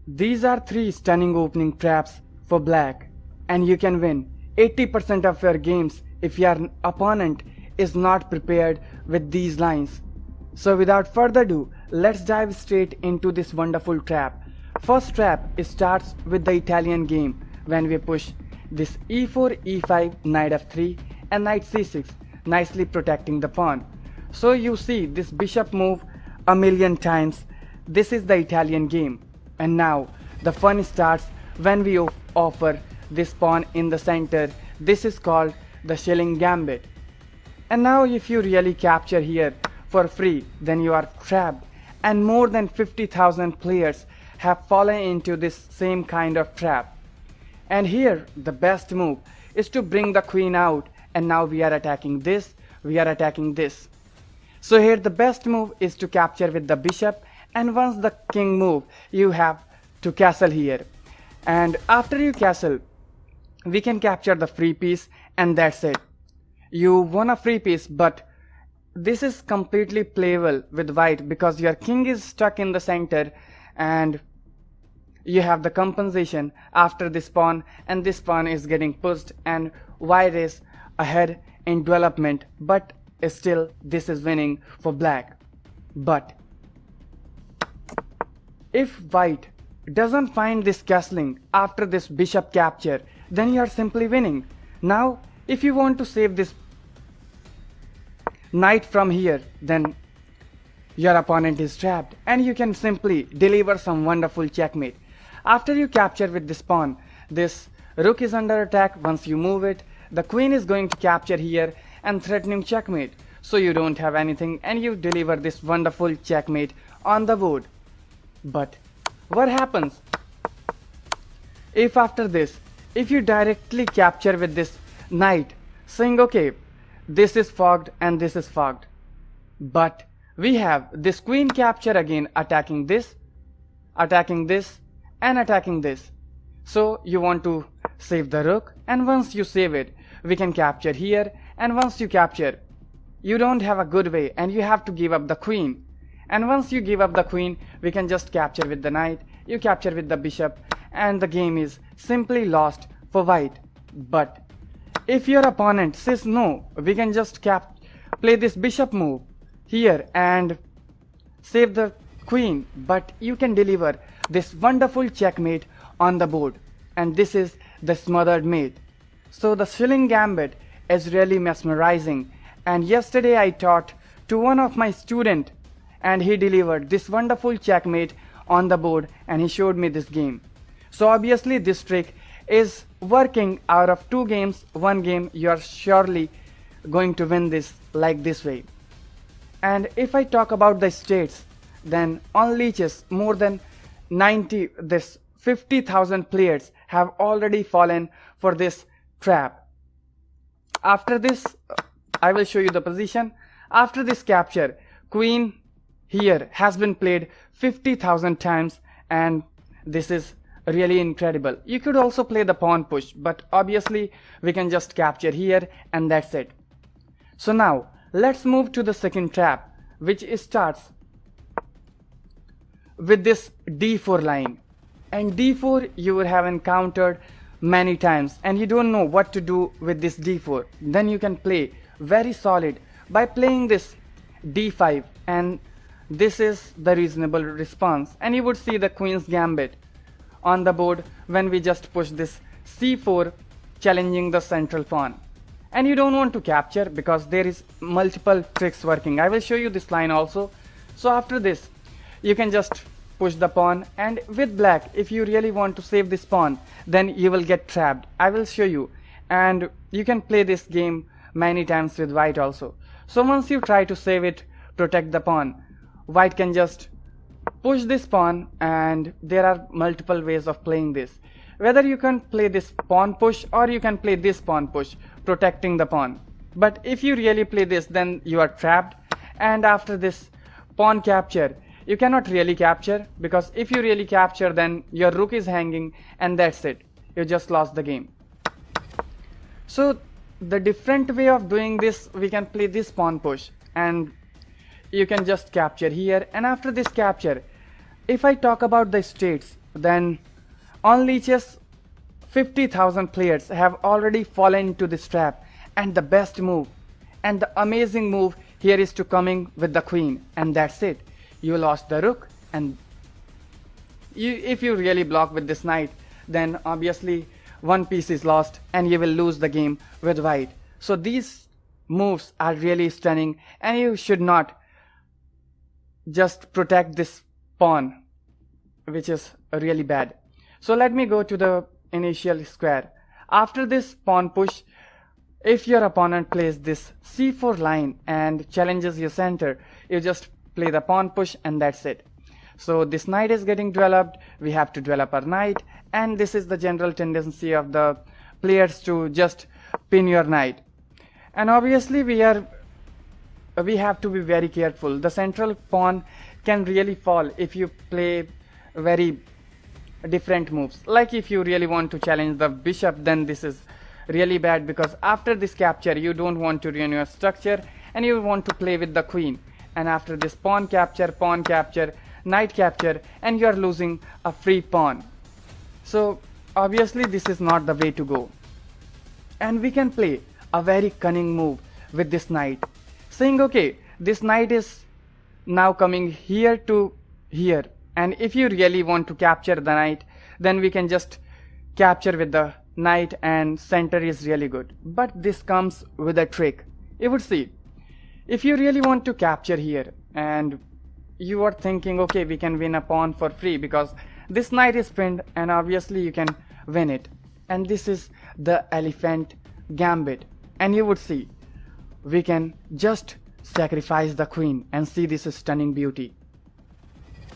These are 3 stunning opening traps for black, and you can win 80% of your games if your opponent is not prepared with these lines. So without further ado, let's dive straight into this wonderful trap. First trap starts with the Italian game when we push this e4, e5, knight f3 and knight c6, nicely protecting the pawn. So you see this bishop move a million times. This is the Italian game. And now the fun starts when we offer this pawn in the center. This is called the Schilling Gambit. And now if you really capture here for free, then you are trapped, and more than 50,000 players have fallen into this same kind of trap. And here the best move is to bring the queen out, and now we are attacking this, we are attacking this. So here the best move is to capture with the bishop, and once the king move you have to castle here, and after you castle we can capture the free piece, and that's it. You won a free piece, but this is completely playable with white because your king is stuck in the center and you have the compensation after this pawn, and this pawn is getting pushed and white is ahead in development, but still this is winning for black. But if white doesn't find this castling after this bishop capture, then you are simply winning. Now if you want to save this knight from here, then your opponent is trapped and you can simply deliver some wonderful checkmate. After you capture with this pawn, this rook is under attack. Once you move it, the queen is going to capture here and threatening checkmate. So you don't have anything and you deliver this wonderful checkmate on the board. But what happens if after this, if you directly capture with this knight, saying okay, this is fogged and this is fogged, but we have this queen capture again, attacking this and attacking this. So you want to save the rook, and once you save it we can capture here, and once you capture you don't have a good way and you have to give up the queen, and once you give up the queen we can just capture with the knight, you capture with the bishop, and the game is simply lost for white. But if your opponent says no, we can just play this bishop move here and save the queen, but you can deliver this wonderful checkmate on the board, and this is the smothered mate. So the Schilling Gambit is really mesmerizing, and yesterday I taught to one of my students and he delivered this wonderful checkmate on the board and he showed me this game. So obviously this trick is working. Out of 2 games, 1 game you are surely going to win this like this way. And if I talk about the states, then on Lichess more than 50,000 players have already fallen for this trap. After this I will show you the position. After this capture, queen here has been played 50,000 times, and this is really incredible. You could also play the pawn push, but obviously we can just capture here and that's it. So now let's move to the second trap, which starts with this d4 line, and d4 you would have encountered many times and you don't know what to do with this d4. Then you can play very solid by playing this d5, and this is the reasonable response, and you would see the queen's gambit on the board when we just push this c4, challenging the central pawn. And you don't want to capture because there is multiple tricks working. I will show you this line also. So after this you can just push the pawn, and with black, if you really want to save this pawn, then you will get trapped. I will show you, and you can play this game many times with white also. So once you try to save it, protect the pawn, white can just push this pawn, and there are multiple ways of playing this. Whether you can play this pawn push or you can play this pawn push, protecting the pawn. But if you really play this, then you are trapped, and after this pawn capture you cannot really capture, because if you really capture then your rook is hanging and that's it, you just lost the game. So the different way of doing this, we can play this pawn push and you can just capture here, and after this capture, if I talk about the states, then on leeches 50,000 players have already fallen into this trap, and the best move and the amazing move here is to coming with the queen, and that's it. You lost the rook, and if you really block with this knight, then obviously one piece is lost and you will lose the game with white. So these moves are really stunning, and you should not just protect this pawn, which is really bad. So let me go to the initial square. After this pawn push, if your opponent plays this c4 line and challenges your center, you just play the pawn push, and that's it. So this knight is getting developed, we have to develop our knight, and this is the general tendency of the players to just pin your knight. And obviously we have to be very careful. The central pawn can really fall if you play very different moves. Like if you really want to challenge the bishop, then this is really bad, because after this capture you don't want to ruin your structure and you want to play with the queen. And after this pawn capture, knight capture, and you are losing a free pawn. So obviously this is not the way to go. And we can play a very cunning move with this knight, saying okay, this knight is now coming here to here, and if you really want to capture the knight, then we can just capture with the knight and center is really good. But this comes with a trick. You would see, if you really want to capture here and you are thinking okay, we can win a pawn for free because this knight is pinned, and obviously you can win it. And this is the elephant gambit, and you would see we can just sacrifice the queen and see this stunning beauty.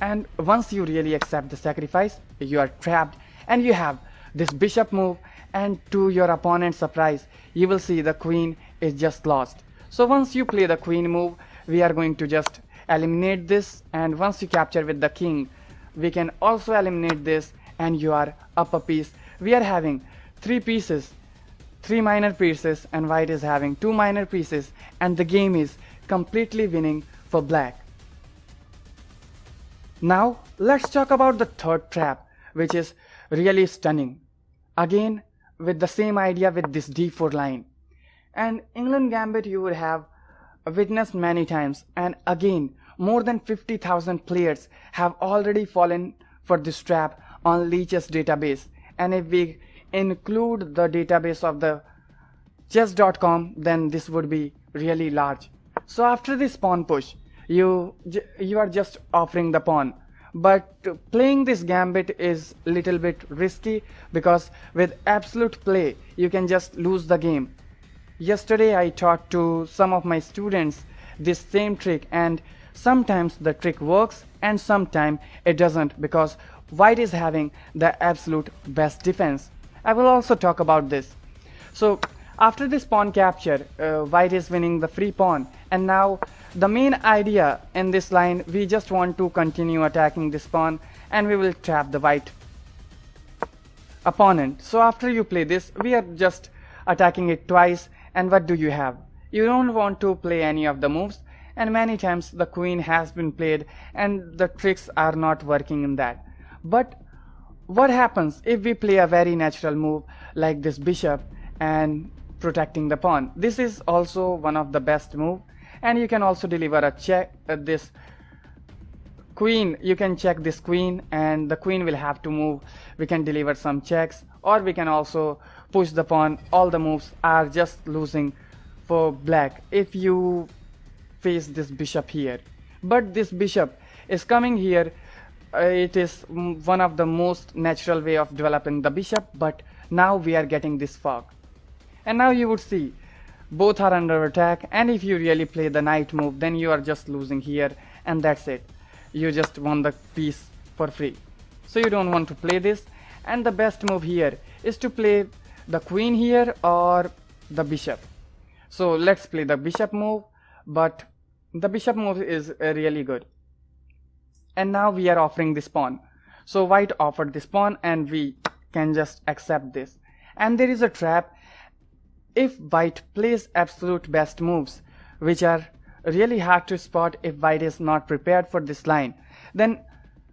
And once you really accept the sacrifice, you are trapped and you have this bishop move, and to your opponent's surprise you will see the queen is just lost. So once you play the queen move, we are going to just eliminate this, and once you capture with the king, we can also eliminate this, and you are up a piece. We are having three minor pieces, and white is having 2 minor pieces, and the game is completely winning for black. Now let's talk about the third trap, which is really stunning. Again with the same idea with this d4 line. And England Gambit you would have witnessed many times, and again more than 50,000 players have already fallen for this trap on Leech's database, and if we include the database of the chess.com, then this would be really large. So after this pawn push, you are just offering the pawn, but playing this gambit is little bit risky, because with absolute play you can just lose the game. Yesterday I taught to some of my students this same trick, and sometimes the trick works and sometimes it doesn't, because white is having the absolute best defense. I will also talk about this. So after this pawn capture, white is winning the free pawn, and now the main idea in this line, we just want to continue attacking this pawn and we will trap the white opponent. So after you play this, we are just attacking it twice, and what do you have? You don't want to play any of the moves, and many times the queen has been played and the tricks are not working in that. But what happens if we play a very natural move like this bishop and protecting the pawn? This is also one of the best move, and you can also deliver a check at this queen. You can check this queen and the queen will have to move. We can deliver some checks, or we can also push the pawn. All the moves are just losing for black if you face this bishop here. But this bishop is coming here. It is one of the most natural way of developing the bishop, but now we are getting this fog, and now you would see both are under attack, and if you really play the knight move, then you are just losing here, and that's it. You just won the piece for free. So you don't want to play this, and the best move here is to play the queen here or the bishop. So let's play the bishop move, but the bishop move is really good. And now we are offering this pawn. So white offered this pawn and we can just accept this. And there is a trap. If white plays absolute best moves, which are really hard to spot if white is not prepared for this line, then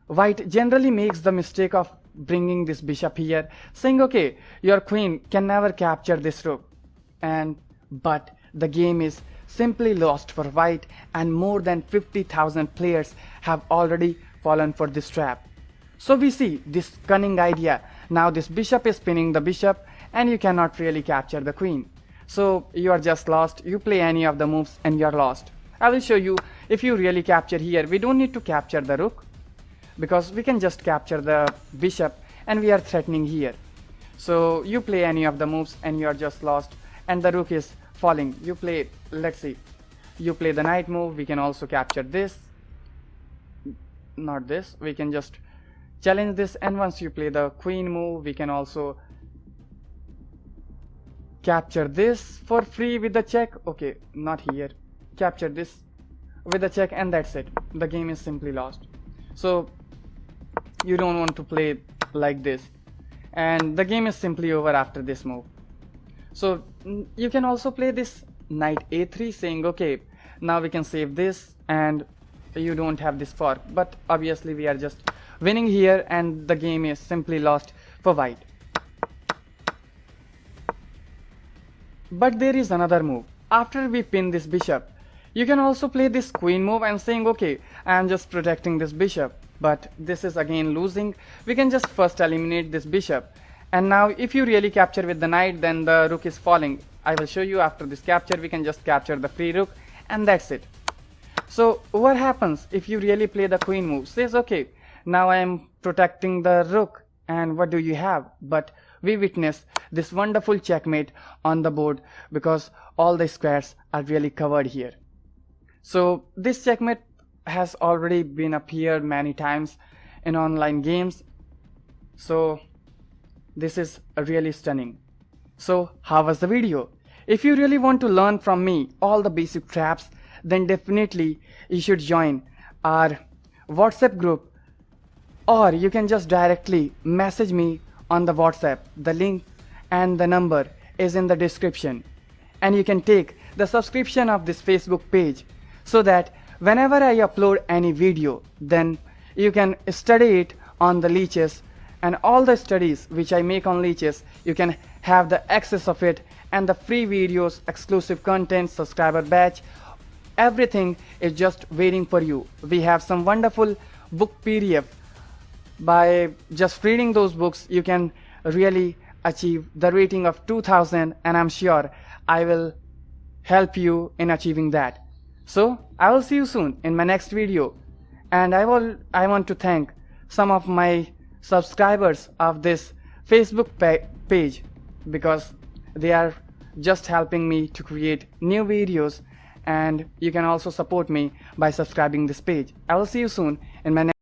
white generally makes the mistake of bringing this bishop here, saying okay, your queen can never capture this rook, but the game is simply lost for white, and more than 50,000 players have already fallen for this trap. So we see this cunning idea. Now this bishop is pinning the bishop and you cannot really capture the queen. So you are just lost. You play any of the moves and you are lost. I will show you. If you really capture here, we don't need to capture the rook because we can just capture the bishop and we are threatening here. So you play any of the moves and you are just lost and the rook is falling. You play, let's see, you play the knight move. We can also capture this, not this. We can just challenge this, and once you play the queen move, we can also capture this for free with the check. Okay, not here. Capture this with the check and that's it. The game is simply lost. So you don't want to play like this, and the game is simply over after this move. So you can also play this knight a3, saying okay, now we can save this and you don't have this fork, but obviously we are just winning here and the game is simply lost for white. But there is another move. After we pin this bishop, you can also play this queen move and saying okay, I am just protecting this bishop, but this is again losing. We can just first eliminate this bishop, and now if you really capture with the knight, then the rook is falling. I will show you. After this capture, we can just capture the free rook and that's it. So what happens if you really play the queen move? Says okay, now I am protecting the rook, and what do you have? But we witness this wonderful checkmate on the board because all the squares are really covered here. So this checkmate has already been appeared many times in online games. So this is really stunning. So how was the video? If you really want to learn from me all the basic traps, then definitely you should join our WhatsApp group, or you can just directly message me on the WhatsApp. The link and the number is in the description, and you can take the subscription of this Facebook page so that whenever I upload any video, then you can study it on the Lichess, and all the studies which I make on Lichess, you can have the access of it, and the free videos, exclusive content, subscriber badge, everything is just waiting for you. We have some wonderful book PDF. By just reading those books, you can really achieve the rating of 2000, and I'm sure I will help you in achieving that. So I will see you soon in my next video, and I want to thank some of my subscribers of this Facebook page because they are just helping me to create new videos, and you can also support me by subscribing this page. I will see you soon in my next